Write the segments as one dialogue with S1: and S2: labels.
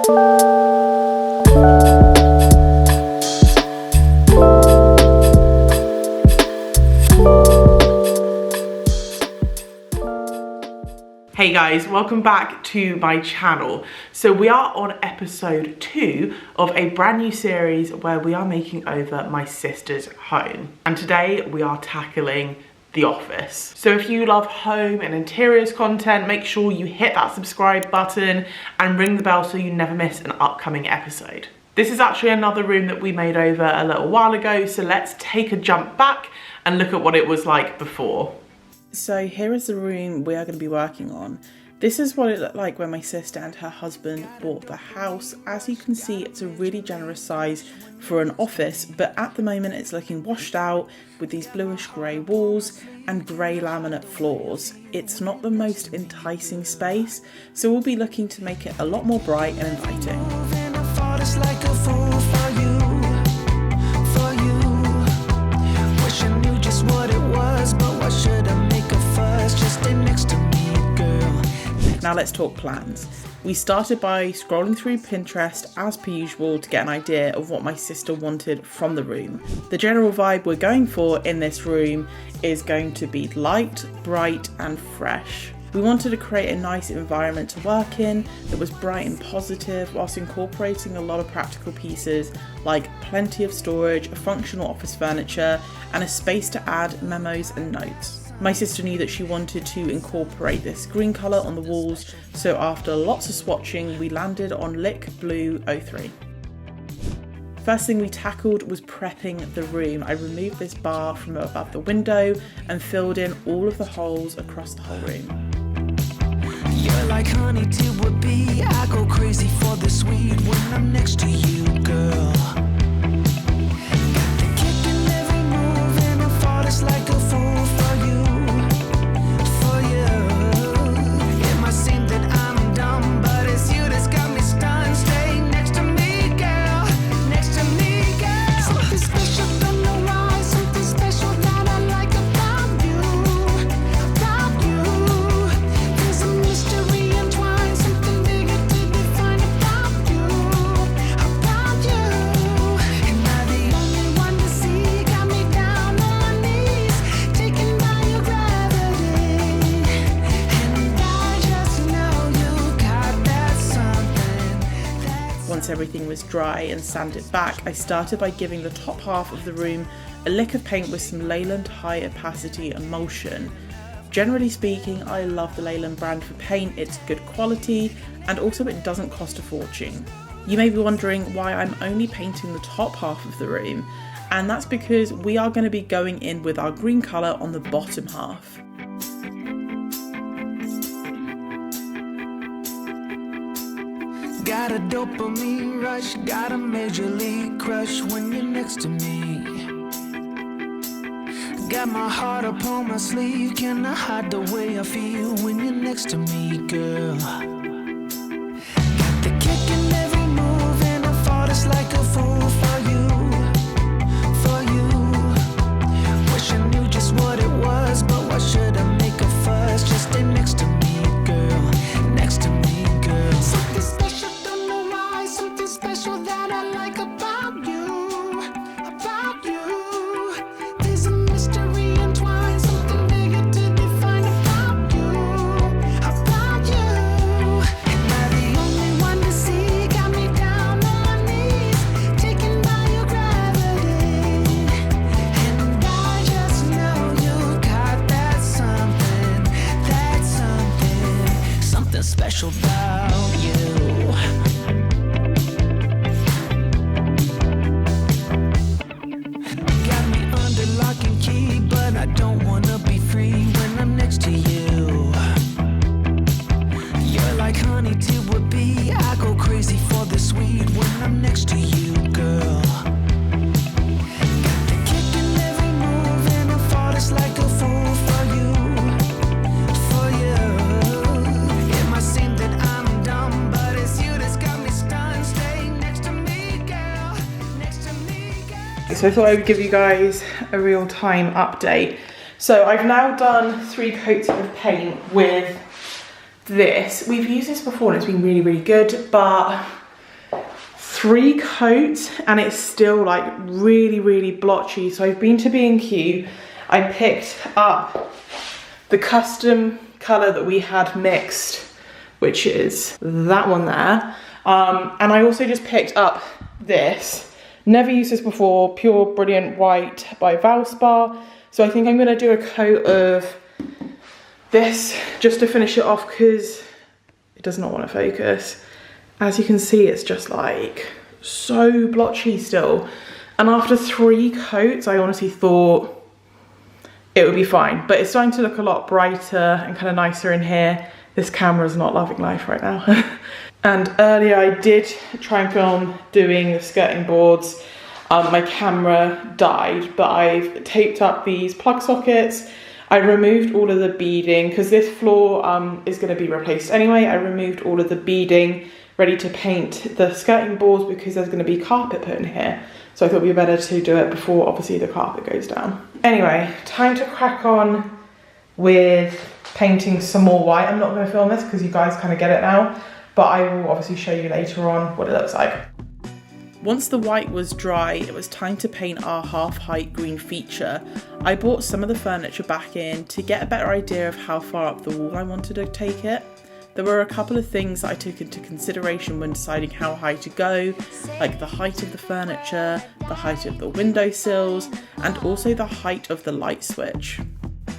S1: Hey guys, welcome back to my channel. So we are on episode 2 of a brand new series where we are making over my sister's home. And today we are tackling the office. So if you love home and interiors content, make sure you hit that subscribe button and ring the bell so you never miss an upcoming episode. This is actually another room that we made over a little while ago, so let's take a jump back and look at what it was like before. So here is the room we are going to be working on. This is what it looked like when my sister and her husband bought the house. As you can see, it's a really generous size for an office, but at the moment it's looking washed out with these bluish grey walls and grey laminate floors. It's not the most enticing space, so we'll be looking to make it a lot more bright and inviting. Now let's talk plans. We started by scrolling through Pinterest as per usual to get an idea of what my sister wanted from the room. The general vibe we're going for in this room is going to be light, bright and fresh. We wanted to create a nice environment to work in that was bright and positive whilst incorporating a lot of practical pieces like plenty of storage, functional office furniture and a space to add memos and notes. My sister knew that she wanted to incorporate this green colour on the walls, so after lots of swatching we landed on 𝐷𝐿03. First thing we tackled was prepping the room. I removed this bar from above the window and filled in all of the holes across the whole room. You're like honey to a bee. I go crazy for the sweet when I'm next to you, girl. Got the kick in every move and I fought us like a fool for you, for you. It might seem that I'm dumb, but it's you that's got me stunned. Stay next to me, girl, next to me, girl. Something special, don't know why, something special that I like about you, about you. There's a mystery entwined, something bigger to define about you, about you. And I'm the only one to see, got me down on my knees, taken by your gravity. And I just know you got that something. Once everything was dry and sanded back, I started by giving the top half of the room a lick of paint with some Leyland high opacity emulsion. Generally speaking, I love the Leyland brand for paint. It's good quality and also it doesn't cost a fortune. You may be wondering why I'm only painting the top half of the room, and that's because we are going to be going in with our green colour on the bottom half.
S2: Got a dopamine rush, got a major league crush when you're next to me. Got my heart upon my sleeve, can I hide the way I feel when you're next to me, girl? Got the kick in every move and I fought us like a fool for you, for you. Wish I knew just what it was, but why should I make a fuss? Just stay next to me, girl, next to me, girl. Something special, don't know why, something special that I like about you, about you. There's a mystery entwined, something bigger to define about you, about you. And I'm the only one to see, got me down on my knees, taken by your gravity. And I just know you got that something, something special about you. Got me under lock and key, but I don't wanna be free when I'm next to you. You're like honey to a bee. I go crazy for the sweet when I'm next to you, girl. Got the kick in every move and I fought us like a fool for you, for you. It might seem that I'm dumb, but it's you that's got me stunned. Stay next to me, girl, next to me, girl.
S1: So I thought I would give you guys a real-time update. So I've now done 3 coats of paint with this. We've used this before and it's been really, really good, but 3 coats and it's still like really blotchy. So I've been to B&Q, I picked up the custom colour that we had mixed, which is that one there. And I also just picked up this. Never used this before, Pure Brilliant White by Valspar. So I think I'm gonna do a coat of this just to finish it off because it does not want to focus. As you can see, it's just like so blotchy still. And after 3 coats, I honestly thought it would be fine, but it's starting to look a lot brighter and kind of nicer in here. This camera's not loving life right now. And earlier I did try and film doing the skirting boards. My camera died, but I've taped up these plug sockets. I removed all of the beading because this floor is going to be replaced anyway. I removed all of the beading, ready to paint the skirting boards because there's going to be carpet put in here. So I thought it'd be better to do it before obviously the carpet goes down. Anyway, time to crack on with painting some more white. I'm not going to film this because you guys kind of get it now, but I will obviously show you later on what it looks like. Once the white was dry, it was time to paint our half-height green feature. I brought some of the furniture back in to get a better idea of how far up the wall I wanted to take it. There were a couple of things that I took into consideration when deciding how high to go, like the height of the furniture, the height of the windowsills, and also the height of the light switch.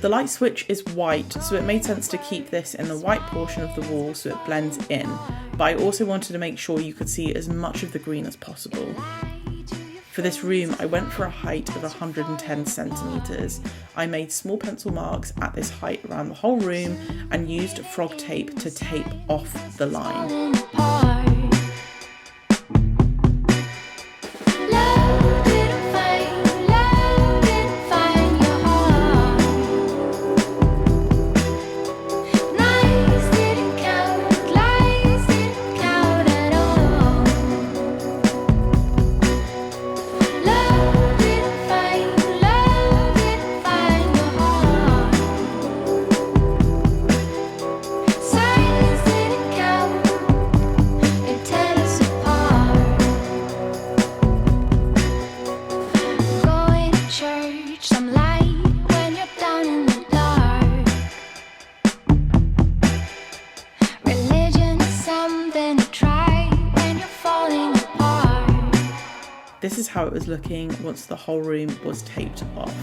S1: The light switch is white, so it made sense to keep this in the white portion of the wall so it blends in, but I also wanted to make sure you could see as much of the green as possible. For this room, I went for a height of 110 centimetres. I made small pencil marks at this height around the whole room and used frog tape to tape off the line. This is how it was looking once the whole room was taped off.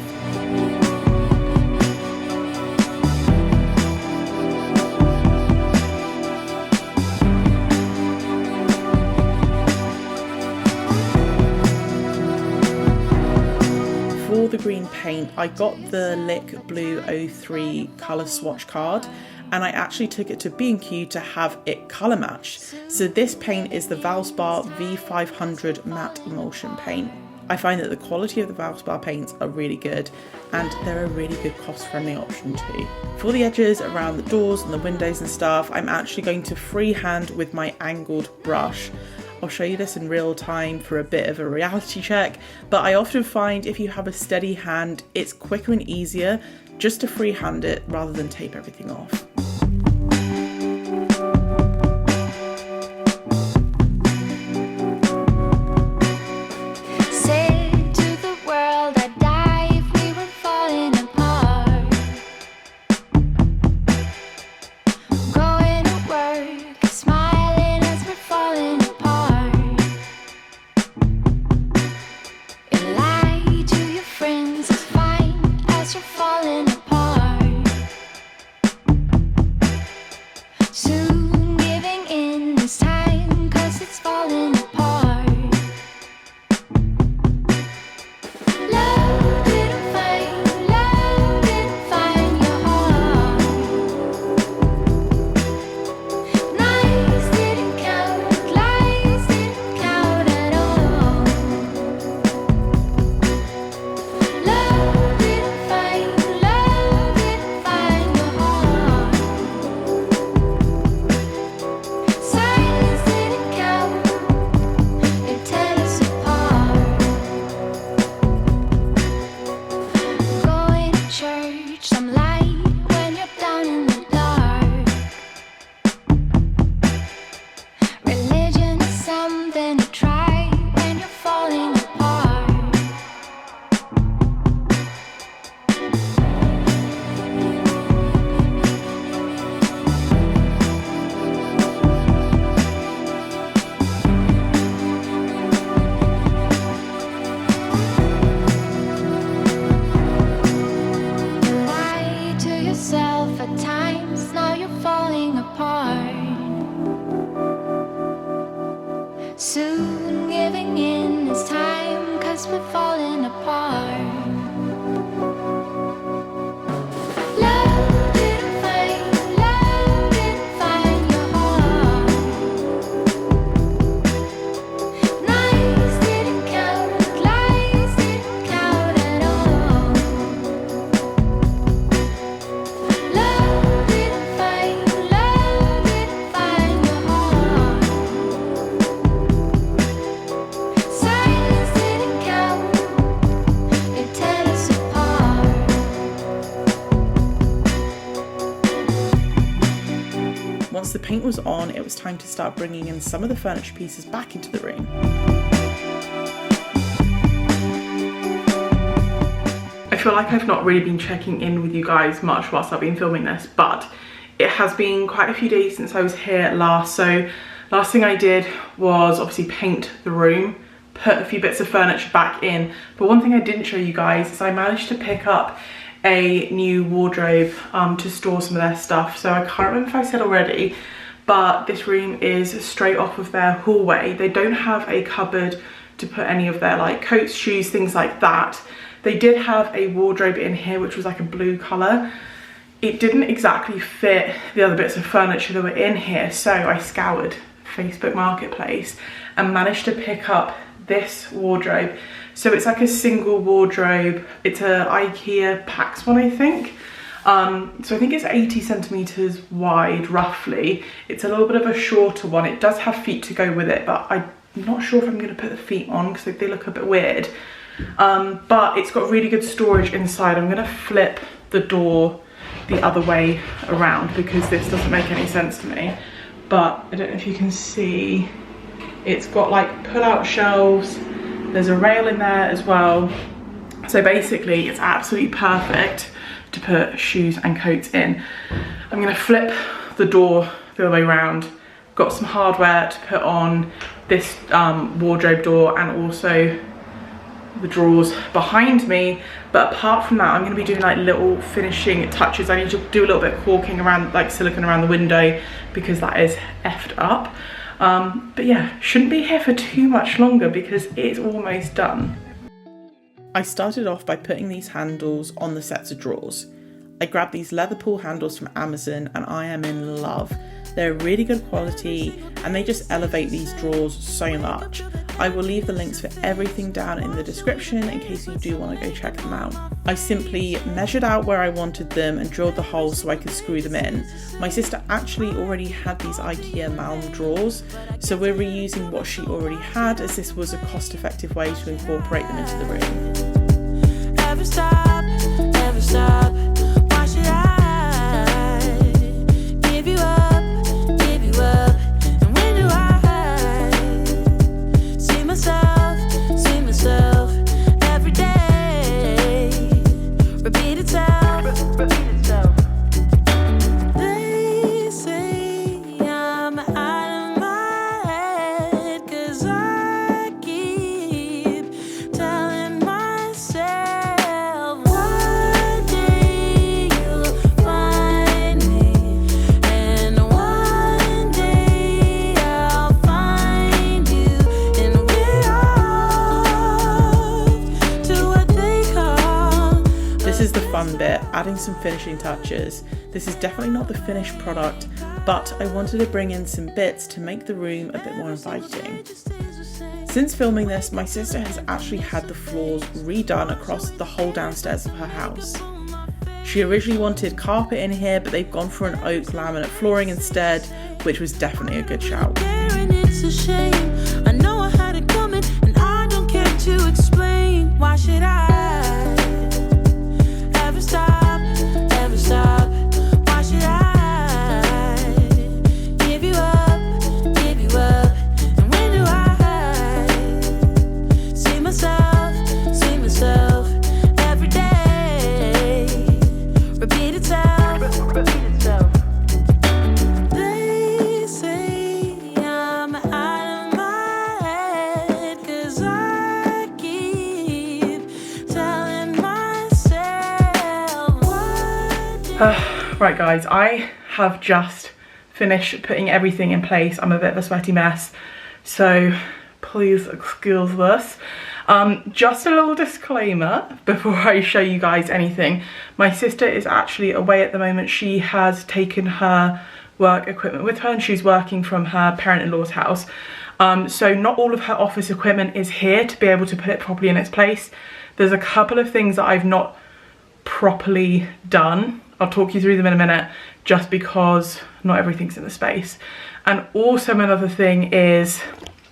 S1: For the green paint, I got the Lick Blue 03 colour swatch card, and I actually took it to B&Q to have it colour matched. So this paint is the Valspar V500 matte emulsion paint. I find that the quality of the Valspar paints are really good, and they're a really good cost-friendly option too. For the edges around the doors and the windows and stuff, I'm actually going to freehand with my angled brush. I'll show you this in real time for a bit of a reality check, but I often find if you have a steady hand, it's quicker and easier just to freehand it rather than tape everything off.
S3: Soon giving in is time, 'cause we're falling apart. Love didn't find your heart. Nights didn't count, lies didn't count at all. Love didn't find your heart. Silence didn't count, it tear us apart.
S1: Once the paint was on, it was time to start bringing in some of the furniture pieces back into the room. I feel like I've not really been checking in with you guys much whilst I've been filming this, but it has been quite a few days since I was here last. So last thing I did was obviously paint the room, put a few bits of furniture back in. But one thing I didn't show you guys is I managed to pick up a new wardrobe to store some of their stuff. So I can't remember if I said already, but this room is straight off of their hallway. They don't have a cupboard to put any of their like coats, shoes, things like that. They did have a wardrobe in here which was like a blue colour. It didn't exactly fit the other bits of furniture that were in here, so I scoured Facebook Marketplace and managed to pick up this wardrobe. So it's like a single wardrobe. It's a IKEA Pax one, I think. So I think it's 80 centimeters wide roughly. It's a little bit of a shorter one. It does have feet to go with it, but I'm not sure if I'm going to put the feet on because they look a bit weird. But it's got really good storage inside. I'm going to flip the door the other way around because this doesn't make any sense to me. But I don't know if you can see, it's got like pull-out shelves. There's a rail in there as well. So basically it's absolutely perfect to put shoes and coats in. I'm going to flip the door the other way around. Got some hardware to put on this wardrobe door and also the drawers behind me. But apart from that, I'm going to be doing like little finishing touches. I need to do a little bit of caulking around, like silicone around the window, because that is effed up. But yeah, shouldn't be here for too much longer because it's almost done. I started off by putting these handles on the sets of drawers. I grabbed these leather pull handles from Amazon and I am in love. They're really good quality and they just elevate these drawers so much. I will leave the links for everything down in the description in case you do want to go check them out. I simply measured out where I wanted them and drilled the holes so I could screw them in. My sister actually already had these IKEA Malm drawers, so we're reusing what she already had as this was a cost-effective way to incorporate them into the room.
S2: Never stop, never stop. Why should I give you up, give you up? And when do I see myself every day? Repeat itself, repeat itself. They say I'm out of my head 'cause I keep telling myself one day you'll find me, and one day I'll find you, and we're off to what they call.
S1: This is the fun bit, adding some finishing touches. This is definitely not the finished product, but I wanted to bring in some bits to make the room a bit more inviting. Since filming this, my sister has actually had the floors redone across the whole downstairs of her house. She originally wanted carpet in here, but they've gone for an oak laminate flooring instead, which was definitely a good shout.
S2: And it's a shame. I know I had it coming, and I don't care to explain. Why should I ever stop, ever stop? Why should I give you up, give you up? And when do I see myself every day? Repeat itself, repeat itself. They say I'm out of my head 'cause I keep telling myself one day.
S1: Right guys, I have just finished putting everything in place. I'm a bit of a sweaty mess. so please excuse this. Just a little disclaimer before I show you guys anything. My sister is actually away at the moment. She has taken her work equipment with her and she's working from her parent-in-law's house. So not all of her office equipment is here to be able to put it properly in its place. There's a couple of things that I've not properly done. I'll talk you through them in a minute, just because not everything's in the space. And also another thing is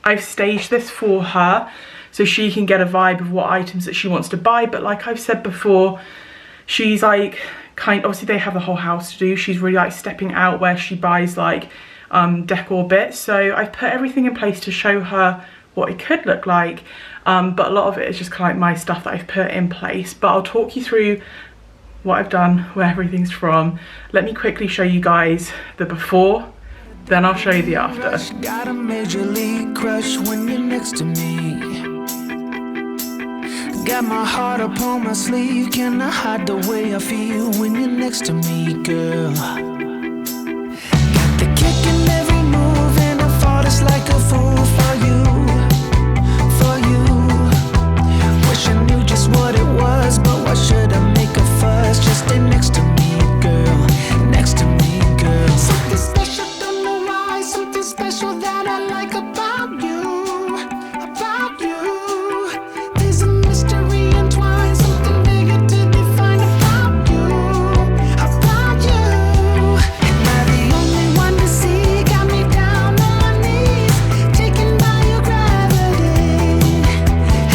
S1: I've staged this for her so she can get a vibe of what items that she wants to buy. But like I've said before, she's like obviously they have the whole house to do. She's really like stepping out where she buys like decor bits. So I've put everything in place to show her what it could look like. But a lot of it is just kind of like my stuff that I've put in place. But I'll talk you through what I've done, where everything's from. Let me quickly show you guys the before, then I'll show you the after.
S2: Got a major league crush when you're next to me. Got my heart upon my sleeve, can I hide the way I feel when you're next to me, girl? Got the kick in every move and I fought us like a fool for you, for you. Wish I knew just what it was, but why should I make a fuss? Just stay next to me, girl, next to me, girl. Something special, don't know why, something special that I like about you, about you. There's a mystery entwined, something bigger to define about you, about you. Am I the only one to see? Got me down on my knees, taken by your gravity.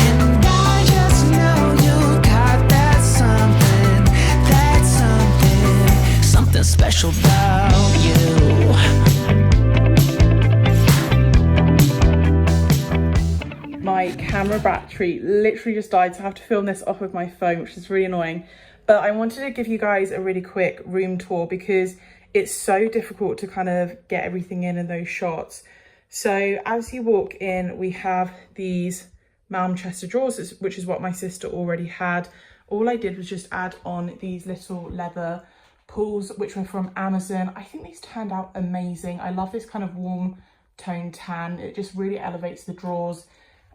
S2: And I just know you got that something special about you.
S1: My camera battery literally just died, so I have to film this off of my phone, which is really annoying. But I wanted to give you guys a really quick room tour because it's so difficult to kind of get everything in those shots. So as you walk in, we have these Malm chest of drawers, which is what my sister already had. All I did was just add on these little leather pulls, which were from Amazon. I think these turned out amazing. I love this kind of warm tone tan. It just really elevates the drawers,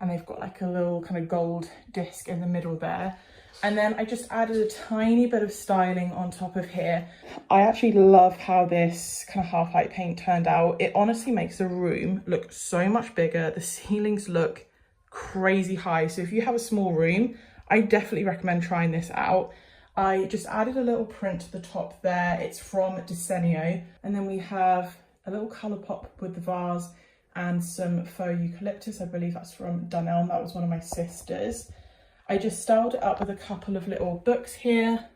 S1: and they've got like a little kind of gold disc in the middle there. And then I just added a tiny bit of styling on top of here. I actually love how this kind of half light paint turned out. It honestly makes the room look so much bigger. The ceilings look crazy high. So if you have a small room, I definitely recommend trying this out. I just added a little print to the top there. It's from 𝘱𝑗𝐻𝑝. And then we have a little colour pop with the vase and some faux eucalyptus. I believe that's from 𝘱𝑗𝐻𝑝. That was one of my sisters. I just styled it up with a couple of little books here.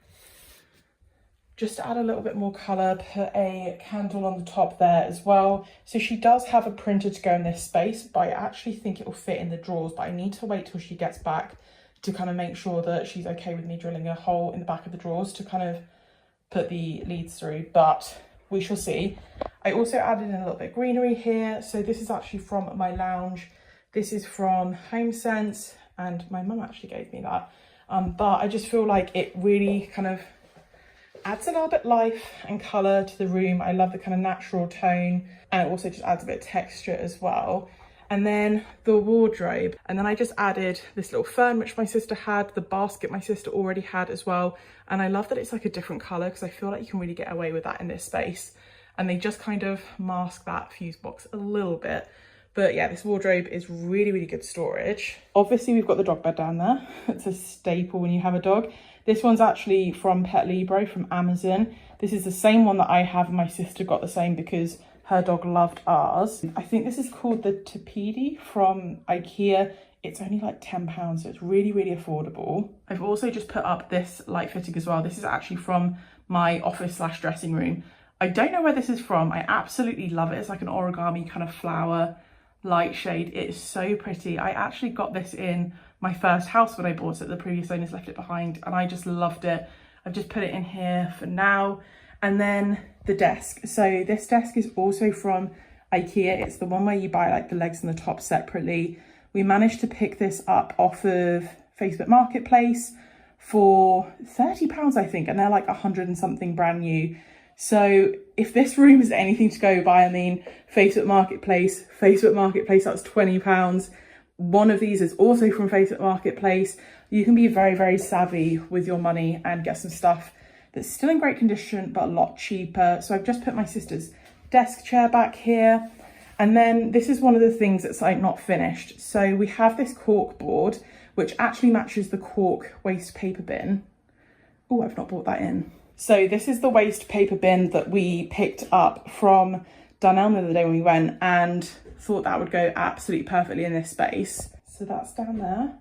S1: Just to add a little bit more colour, put a candle on the top there as well. So she does have a printer to go in this space, but I actually think it will fit in the drawers, but I need to wait till she gets back to kind of make sure that she's okay with me drilling a hole in the back of the drawers to kind of put the leads through, but we shall see. I also added in a little bit of greenery here. So this is actually from my lounge. This is from HomeSense, and my mum actually gave me that. But I just feel like it really kind of adds a little bit life and colour to the room. I love the kind of natural tone, and it also just adds a bit of texture as well. And then the wardrobe, and then I just added this little fern which my sister had, the basket my sister already had as well. And I love that it's like a different colour because I feel like you can really get away with that in this space, and they just kind of mask that fuse box a little bit. But yeah, this wardrobe is really, really good storage. Obviously we've got the dog bed down there. It's a staple when you have a dog. This one's actually from Pet Libro from Amazon. This is the same one that I have, and my sister got the same because her dog loved ours. I think this is called the 𝘱𝑗𝐻𝑝 from IKEA. It's only like £10, so it's really, really affordable. I've also just put up this light fitting as well. This is actually from my office / dressing room. I don't know where this is from. I absolutely love it. It's like an origami kind of flower light shade. It is so pretty. I actually got this in my first house when I bought it. The previous owners left it behind and I just loved it. I've just put it in here for now. And then the desk. So this desk is also from IKEA. It's the one where you buy like the legs and the top separately. We managed to pick this up off of Facebook Marketplace for £30, I think, and they're like 100 and something brand new. So if this room is anything to go by, I mean, Facebook Marketplace, that's £20. One of these is also from Facebook Marketplace. You can be very, very savvy with your money and get some stuff that's still in great condition, but a lot cheaper. So I've just put my sister's desk chair back here. And then this is one of the things that's like not finished. So we have this cork board, which actually matches the cork waste paper bin. Oh, I've not brought that in. So this is the waste paper bin that we picked up from Dunelm the other day when we went, and thought that would go absolutely perfectly in this space. So that's down there.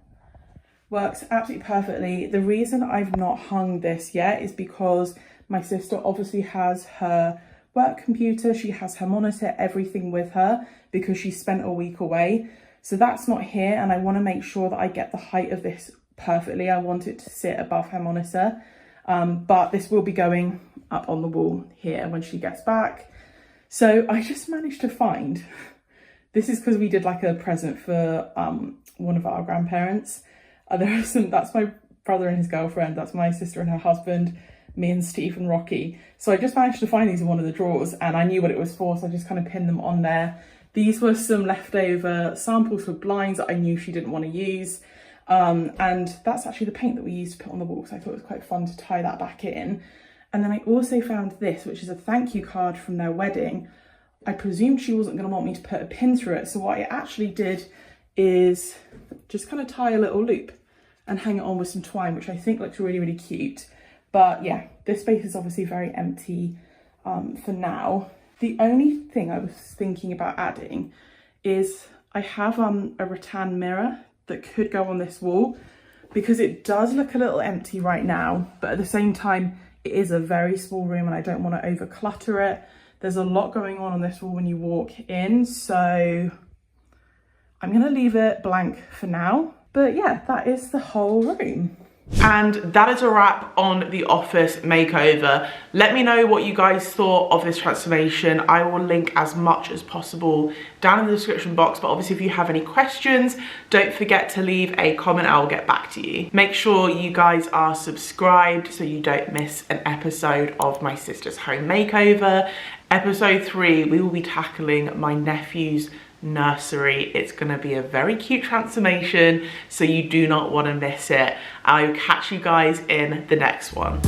S1: Works absolutely perfectly. The reason I've not hung this yet is because my sister obviously has her work computer, she has her monitor, everything with her, because she spent a week away. So that's not here, and I want to make sure that I get the height of this perfectly. I want it to sit above her monitor. But this will be going up on the wall here when she gets back. So I just managed to find, this is because we did like a present for one of our grandparents. That's my brother and his girlfriend, that's my sister and her husband, me and Steve and Rocky. So I just managed to find these in one of the drawers, and I knew what it was for, so I just kind of pinned them on there. These were some leftover samples for blinds that I knew she didn't want to use. And that's actually the paint that we used to put on the wall, so I thought it was quite fun to tie that back in. And then I also found this, which is a thank you card from their wedding. I presumed she wasn't going to want me to put a pin through it, so what I actually did is just kind of tie a little loop and hang it on with some twine, which I think looks really, really cute. But yeah, this space is obviously very empty for now. The only thing I was thinking about adding is I have a rattan mirror that could go on this wall, because it does look a little empty right now, but at the same time it is a very small room and I don't want to over clutter it. There's a lot going on this wall when you walk in, so I'm going to leave it blank for now. But yeah, that is the whole room. And that is a wrap on the office makeover. Let me know what you guys thought of this transformation. I will link as much as possible down in the description box, but obviously if you have any questions, don't forget to leave a comment. I will get back to you. Make sure you guys are subscribed so you don't miss an episode of my sister's home makeover. Episode 3, we will be tackling my nephew's nursery. It's going to be a very cute transformation, so you do not want to miss it. I'll catch you guys in the next one.